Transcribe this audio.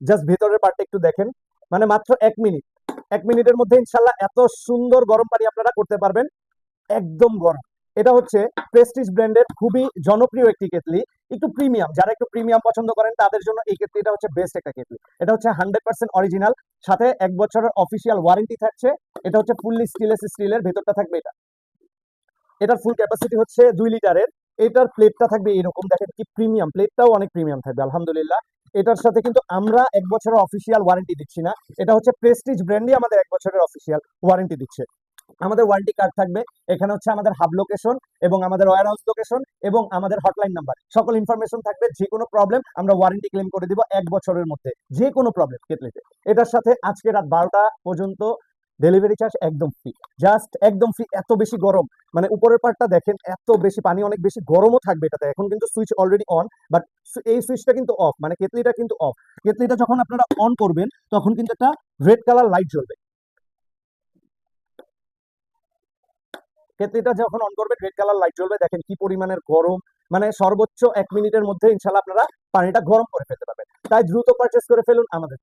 Just ভেতরের পার্টটা একটু দেখেন, মানে মাত্র 1 মিনিট, 1 মিনিটের মধ্যে ইনশাল্লাহ এত সুন্দর গরম পানি আপনারা করতে পারবেন, একদম গরম। এটা হচ্ছে প্রেস্টিজ ব্র্যান্ডের খুবই জনপ্রিয় একটি কেতলি, একটু প্রিমিয়াম, যারা একটু প্রিমিয়াম পছন্দ করেন তাদের জন্য এই কেতলিটা হচ্ছে বেস্ট একটা কেতলি। এটা হচ্ছে 100% অরিজিনাল, সাথে 1 বছরের অফিসিয়াল ওয়ারেন্টি থাকছে। এটা হচ্ছে ফুললি স্টিলের, ভেতরটা থাকবে এটা। এটার ফুল ক্যাপাসিটি হচ্ছে 2 লিটারের। এটার প্লেটটা থাকবে এরকম, দেখেন কি প্রিমিয়াম, প্লেটটাও অনেক প্রিমিয়াম থাকবে আলহামদুলিল্লাহ। এটার সাথে কিন্তু আমরা 1 বছরের অফিসিয়াল ওয়ারেন্টি দিচ্ছি না, এটা হচ্ছে প্রেস্টিজ ব্র্যান্ডই আমাদের 1 বছরের অফিসিয়াল ওয়ারেন্টি দিচ্ছে। আমাদের ওয়ারেন্টি কার্ড থাকবে, এখানে হচ্ছে আমাদের হাব লোকেশন এবং আমাদের ওয়্যার হাউস লোকেশন এবং আমাদের হটলাইন নাম্বার, সকল ইনফরমেশন থাকবে। যে কোনো প্রবলেম আমরা ওয়ারেন্টি ক্লেম করে দিব 1 বছরের মধ্যে, যে কোনো প্রবলেম কেটলিতে। এটার সাথে আজকে রাত 12টা পর্যন্ত ডেলিভারি চার্জ একদম ফ্রি, জাস্ট একদম ফ্রি। এত বেশি গরম, মানে উপরের পার্টটা দেখেন, এত বেশি পানি, অনেক বেশি গরমও থাকবে এটাতে। এখন কিন্তু সুইচ অলরেডি অন, বাট এই সুইচটা কিন্তু অফ, মানে কেতলিটা কিন্তু অফ। কেতলিটা যখন আপনারা অন করবেন তখন কিন্তু একটা রেড কালার লাইট জ্বলবে। কেতলিটা যখন অন করবেন রেড কালার লাইট জ্বলবে, দেখেন কি পরিমাণের গরম। মানে সর্বোচ্চ 1 মিনিটের মধ্যে ইনশাল্লাহ আপনারা পানিটা গরম করে ফেলতে পারবেন। তাই দ্রুত পারচেস করে ফেলুন আমাদের।